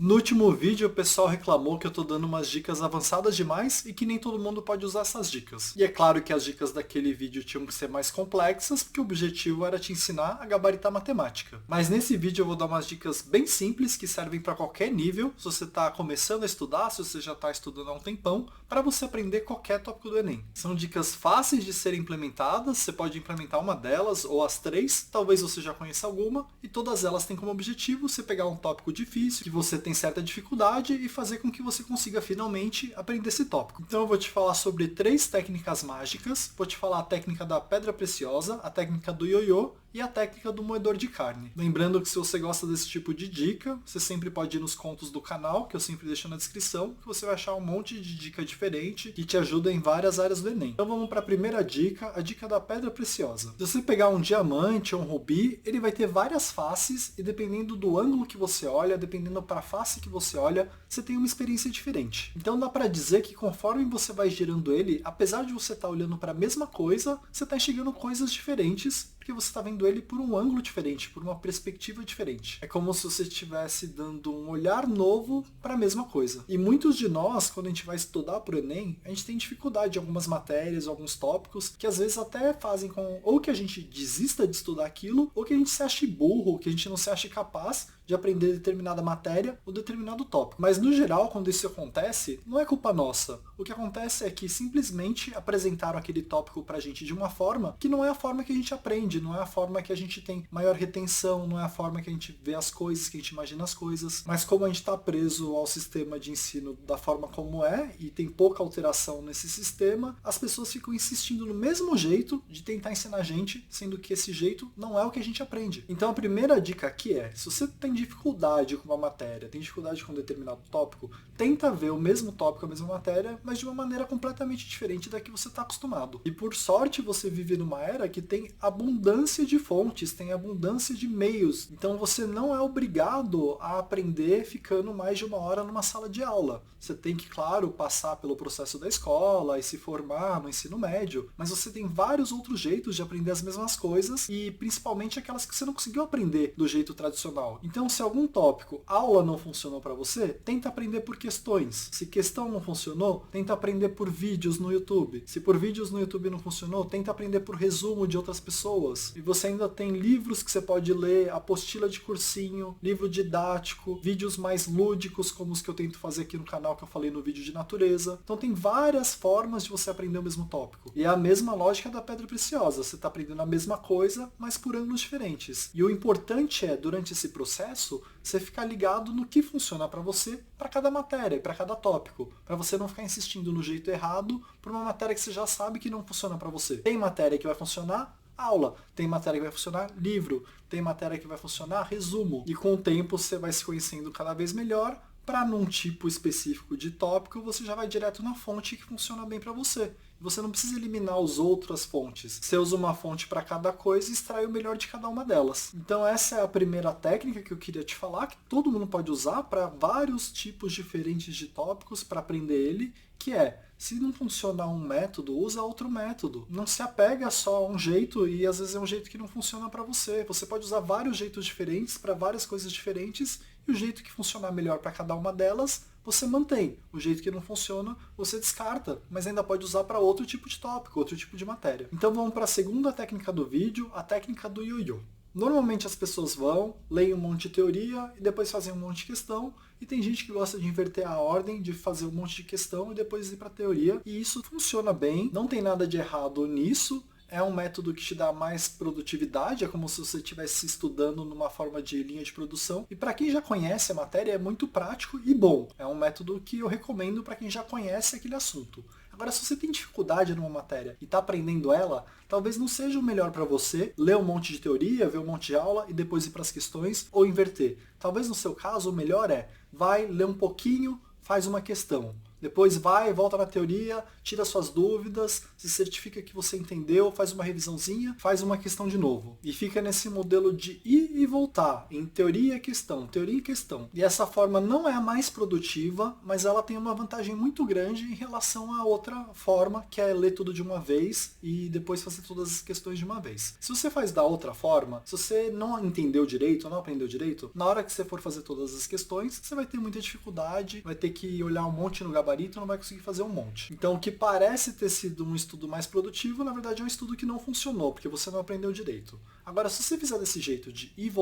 No último vídeo o pessoal reclamou que eu tô dando umas dicas avançadas demais e que nem todo mundo pode usar essas dicas. E é claro que as dicas daquele vídeo tinham que ser mais complexas, porque o objetivo era te ensinar a gabaritar matemática. Mas nesse vídeo eu vou dar umas dicas bem simples que servem para qualquer nível, se você está começando a estudar, se você já está estudando há um tempão, para você aprender qualquer tópico do Enem. São dicas fáceis de serem implementadas, você pode implementar uma delas ou as três, talvez você já conheça alguma, e todas elas têm como objetivo você pegar um tópico difícil, que você tem certa dificuldade e fazer com que você consiga finalmente aprender esse tópico. Então eu vou te falar sobre 3 técnicas mágicas, vou te falar a técnica da pedra preciosa, a técnica do ioiô e a técnica do moedor de carne. Lembrando que se você gosta desse tipo de dica, você sempre pode ir nos contos do canal, que eu sempre deixo na descrição, que você vai achar um monte de dica diferente que te ajuda em várias áreas do Enem. Então vamos para a primeira dica, a dica da pedra preciosa. Se você pegar um diamante ou um rubi, ele vai ter várias faces e dependendo do ângulo que você olha, dependendo para a face que você olha, você tem uma experiência diferente. Então dá para dizer que conforme você vai girando ele, apesar de você estar olhando para a mesma coisa, você está enxergando coisas diferentes, porque você está vendo ele por um ângulo diferente, por uma perspectiva diferente. É como se você estivesse dando um olhar novo para a mesma coisa. E muitos de nós, quando a gente vai estudar para o Enem, a gente tem dificuldade em algumas matérias, alguns tópicos, que às vezes até fazem com ou que a gente desista de estudar aquilo, ou que a gente se ache burro, que a gente não se ache capaz de aprender determinada matéria ou determinado tópico. Mas no geral, quando isso acontece, não é culpa nossa. O que acontece é que simplesmente apresentaram aquele tópico pra gente de uma forma que não é a forma que a gente aprende, não é a forma que a gente tem maior retenção, não é a forma que a gente vê as coisas, que a gente imagina as coisas. Mas como a gente está preso ao sistema de ensino da forma como é, e tem pouca alteração nesse sistema, as pessoas ficam insistindo no mesmo jeito de tentar ensinar a gente, sendo que esse jeito não é o que a gente aprende. Então a primeira dica aqui é, se você tem dificuldade com uma matéria, tem dificuldade com um determinado tópico, tenta ver o mesmo tópico, a mesma matéria, mas de uma maneira completamente diferente da que você está acostumado. E por sorte você vive numa era que tem abundância de fontes, tem abundância de meios, então você não é obrigado a aprender ficando mais de 1 hora numa sala de aula. Você tem que, claro, passar pelo processo da escola e se formar no ensino médio, mas você tem vários outros jeitos de aprender as mesmas coisas e principalmente aquelas que você não conseguiu aprender do jeito tradicional. Então, se algum tópico, aula não funcionou para você, tenta aprender por questões. Se questão não funcionou, tenta aprender por vídeos no YouTube. Se por vídeos no YouTube não funcionou, tenta aprender por resumo de outras pessoas. E você ainda tem livros que você pode ler, apostila de cursinho, livro didático, vídeos mais lúdicos, como os que eu tento fazer aqui no canal que eu falei no vídeo de natureza. Então tem várias formas de você aprender o mesmo tópico. E é a mesma lógica da pedra preciosa. Você está aprendendo a mesma coisa, mas por ângulos diferentes. E o importante é, durante esse processo, você ficar ligado no que funciona para você, para cada matéria e para cada tópico, para você não ficar insistindo no jeito errado por uma matéria que você já sabe que não funciona para você. Tem matéria que vai funcionar aula, tem matéria que vai funcionar livro, tem matéria que vai funcionar resumo, e com o tempo você vai se conhecendo cada vez melhor, para num tipo específico de tópico você já vai direto na fonte que funciona bem para você. Você não precisa eliminar as outras fontes. Você usa uma fonte para cada coisa e extrai o melhor de cada uma delas. Então essa é a primeira técnica que eu queria te falar, que todo mundo pode usar para vários tipos diferentes de tópicos para aprender ele, que é, se não funcionar um método, usa outro método. Não se apega só a um jeito e às vezes é um jeito que não funciona para você. Você pode usar vários jeitos diferentes para várias coisas diferentes e o jeito que funcionar melhor para cada uma delas, você mantém. O jeito que não funciona, você descarta, mas ainda pode usar para outro tipo de tópico, outro tipo de matéria. Então vamos para a segunda técnica do vídeo, a técnica do ioiô. Normalmente as pessoas vão, leem um monte de teoria e depois fazem um monte de questão, e tem gente que gosta de inverter a ordem, de fazer um monte de questão e depois ir para a teoria, e isso funciona bem, não tem nada de errado nisso. É um método que te dá mais produtividade, é como se você estivesse estudando numa forma de linha de produção. E para quem já conhece a matéria é muito prático e bom. É um método que eu recomendo para quem já conhece aquele assunto. Agora, se você tem dificuldade numa matéria e está aprendendo ela, talvez não seja o melhor para você ler um monte de teoria, ver um monte de aula e depois ir para as questões ou inverter. Talvez no seu caso o melhor é, vai ler um pouquinho, faz uma questão. Depois vai, volta na teoria, tira suas dúvidas, se certifica que você entendeu, faz uma revisãozinha, faz uma questão de novo. E fica nesse modelo de ir e voltar, em teoria e questão, teoria e questão. E essa forma não é a mais produtiva, mas ela tem uma vantagem muito grande em relação à outra forma, que é ler tudo de uma vez e depois fazer todas as questões de uma vez. Se você faz da outra forma, se você não entendeu direito, não aprendeu direito, na hora que você for fazer todas as questões, você vai ter muita dificuldade, vai ter que olhar um monte no gabarito, não vai conseguir fazer um monte. Então, o que parece ter sido um estudo mais produtivo, na verdade é um estudo que não funcionou, porque você não aprendeu direito. Agora, se você fizer desse jeito de ir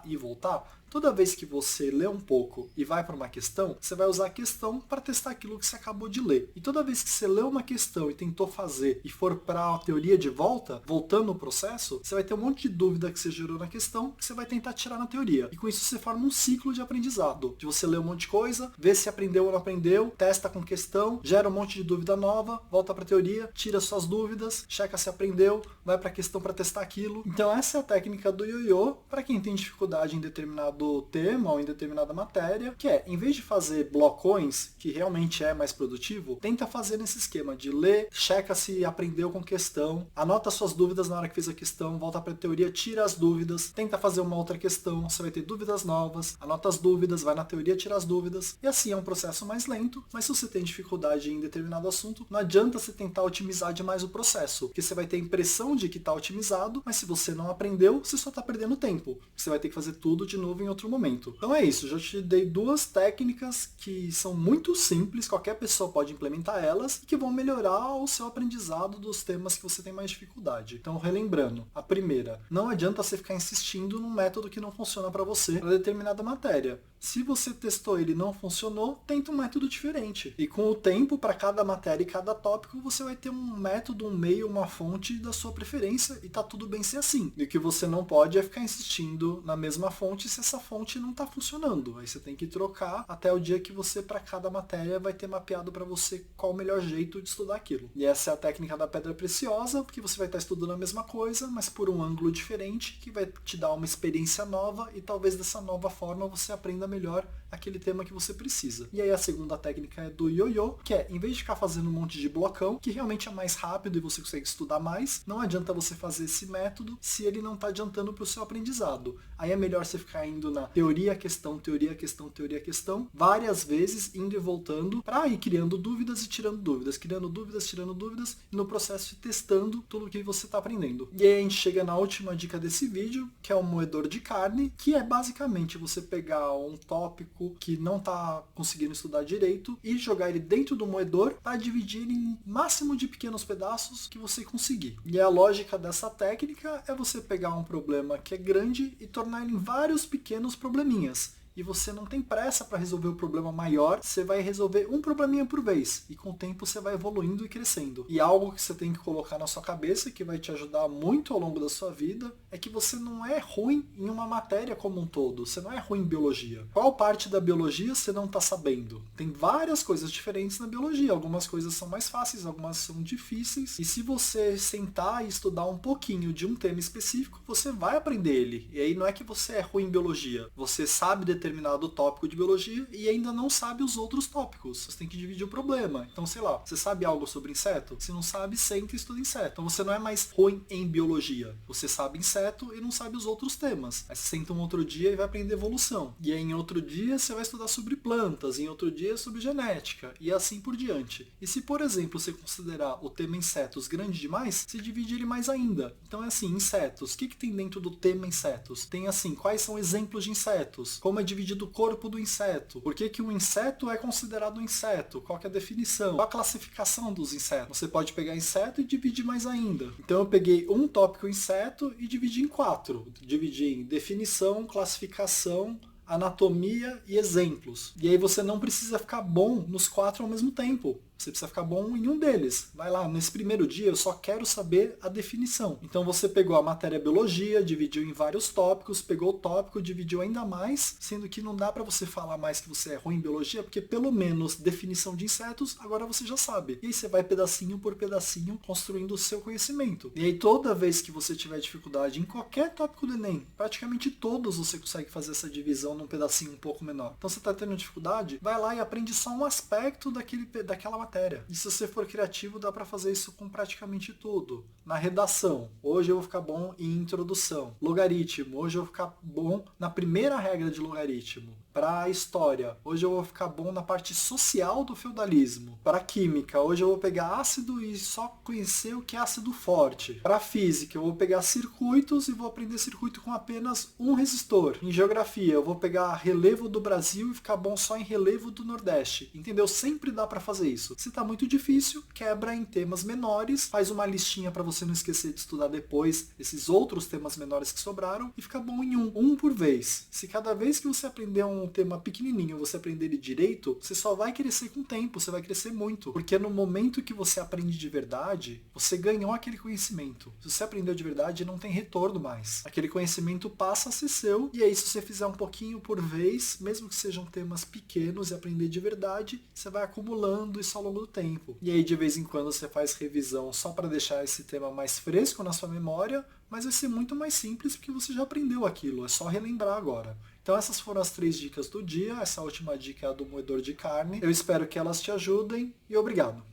e voltar, toda vez que você lê um pouco e vai para uma questão, você vai usar a questão para testar aquilo que você acabou de ler. E toda vez que você leu uma questão e tentou fazer e for para a teoria de volta, voltando no processo, você vai ter um monte de dúvida que você gerou na questão que você vai tentar tirar na teoria. E com isso você forma um ciclo de aprendizado. De você ler um monte de coisa, ver se aprendeu ou não aprendeu, testa com questão, gera um monte de dúvida nova, volta para a teoria, tira suas dúvidas, checa se aprendeu, vai para a questão para testar aquilo. Então essa é a técnica do ioiô para quem tem dificuldade em determinado tema ou em determinada matéria, que é, em vez de fazer blocões, que realmente é mais produtivo, tenta fazer nesse esquema de ler, checa se aprendeu com questão, anota suas dúvidas na hora que fez a questão, volta para a teoria, tira as dúvidas, tenta fazer uma outra questão, você vai ter dúvidas novas, anota as dúvidas, vai na teoria, tira as dúvidas, e assim é um processo mais lento, mas se você tem dificuldade em determinado assunto, não adianta você tentar otimizar demais o processo, porque você vai ter a impressão de que está otimizado, mas se você não aprendeu, você só está perdendo tempo. Você vai ter que fazer tudo de novo em outro momento. Então é isso, já te dei duas técnicas que são muito simples, qualquer pessoa pode implementar elas e que vão melhorar o seu aprendizado dos temas que você tem mais dificuldade. Então, relembrando, a primeira, não adianta você ficar insistindo num método que não funciona para você para determinada matéria. Se você testou ele e não funcionou, tenta um método diferente. E com o tempo, para cada matéria e cada tópico, você vai ter um método, um meio, uma fonte da sua preferência e tá tudo bem ser assim. E o que você não pode é ficar insistindo na mesma fonte se essa fonte não está funcionando. Aí você tem que trocar até o dia que você, para cada matéria, vai ter mapeado para você qual o melhor jeito de estudar aquilo. E essa é a técnica da pedra preciosa, porque você vai estar estudando a mesma coisa, mas por um ângulo diferente, que vai te dar uma experiência nova e talvez dessa nova forma você aprenda melhor aquele tema que você precisa. E aí a segunda técnica é do ioiô, que é, em vez de ficar fazendo um monte de blocão, que realmente é mais rápido e você consegue estudar mais, não adianta você fazer esse método se ele não está adiantando para o seu aprendizado. Aí é melhor você ficar indo na teoria, questão, teoria, questão, teoria, questão, várias vezes, indo e voltando, para ir criando dúvidas e tirando dúvidas, criando dúvidas, tirando dúvidas, e no processo de testando tudo o que você está aprendendo. E aí a gente chega na última dica desse vídeo, que é o moedor de carne, que é basicamente você pegar um tópico que não está conseguindo estudar direito e jogar ele dentro do moedor para dividir em máximo de pequenos pedaços que você conseguir. E a lógica dessa técnica é você pegar um problema que é grande e tornar ele em vários pequenos probleminhas. E você não tem pressa para resolver o problema maior, você vai resolver um probleminha por vez. E com o tempo você vai evoluindo e crescendo. E algo que você tem que colocar na sua cabeça, que vai te ajudar muito ao longo da sua vida, é que você não é ruim em uma matéria como um todo. Você não é ruim em biologia. Qual parte da biologia você não está sabendo? Tem várias coisas diferentes na biologia. Algumas coisas são mais fáceis, algumas são difíceis. E se você sentar e estudar um pouquinho de um tema específico, você vai aprender ele. E aí não é que você é ruim em biologia. Você sabe determinado tópico de biologia e ainda não sabe os outros tópicos. Você tem que dividir o problema. Então, sei lá, você sabe algo sobre inseto? Se não sabe, senta e estuda inseto. Então você não é mais ruim em biologia. Você sabe inseto e não sabe os outros temas. Aí você senta um outro dia e vai aprender evolução. E aí em outro dia você vai estudar sobre plantas, em outro dia sobre genética, e assim por diante. E se, por exemplo, você considerar o tema insetos grande demais, você divide ele mais ainda. Então é assim, insetos. O que tem dentro do tema insetos? Tem assim, quais são exemplos de insetos? Como é dividido o corpo do inseto? Por que um inseto é considerado um inseto? Qual que é a definição? Qual a classificação dos insetos? Você pode pegar inseto e dividir mais ainda. Então eu peguei um tópico inseto e dividi em 4. Dividi em definição, classificação, anatomia e exemplos. E aí você não precisa ficar bom nos 4 ao mesmo tempo. Você precisa ficar bom em um deles. Vai lá, nesse primeiro dia eu só quero saber a definição. Então você pegou a matéria biologia, dividiu em vários tópicos, pegou o tópico, dividiu ainda mais, sendo que não dá para você falar mais que você é ruim em biologia, porque pelo menos definição de insetos agora você já sabe. E aí você vai pedacinho por pedacinho construindo o seu conhecimento. E aí toda vez que você tiver dificuldade em qualquer tópico do Enem, praticamente todos você consegue fazer essa divisão num pedacinho um pouco menor. Então você está tendo dificuldade, vai lá e aprende só um aspecto daquela matéria. E se você for criativo, dá para fazer isso com praticamente tudo. Na redação, hoje eu vou ficar bom em introdução. Logaritmo, hoje eu vou ficar bom na primeira regra de logaritmo. Para a história, hoje eu vou ficar bom na parte social do feudalismo. Para química, hoje eu vou pegar ácido e só conhecer o que é ácido forte. Para física, eu vou pegar circuitos e vou aprender circuito com apenas um resistor. Em geografia, eu vou pegar relevo do Brasil e ficar bom só em relevo do Nordeste. Entendeu? Sempre dá para fazer isso. Se tá muito difícil, quebra em temas menores, faz uma listinha para você não esquecer de estudar depois esses outros temas menores que sobraram e fica bom em um por vez. Se cada vez que você aprender um tema pequenininho, você aprender ele direito, você só vai crescer com o tempo, você vai crescer muito. Porque no momento que você aprende de verdade, você ganhou aquele conhecimento. Se você aprendeu de verdade, não tem retorno mais. Aquele conhecimento passa a ser seu, e aí se você fizer um pouquinho por vez, mesmo que sejam temas pequenos e aprender de verdade, você vai acumulando isso ao longo do tempo. E aí de vez em quando você faz revisão só para deixar esse tema mais fresco na sua memória, mas vai ser muito mais simples porque você já aprendeu aquilo, é só relembrar agora. Então essas foram as 3 dicas do dia, essa última dica é a do moedor de carne. Eu espero que elas te ajudem e obrigado!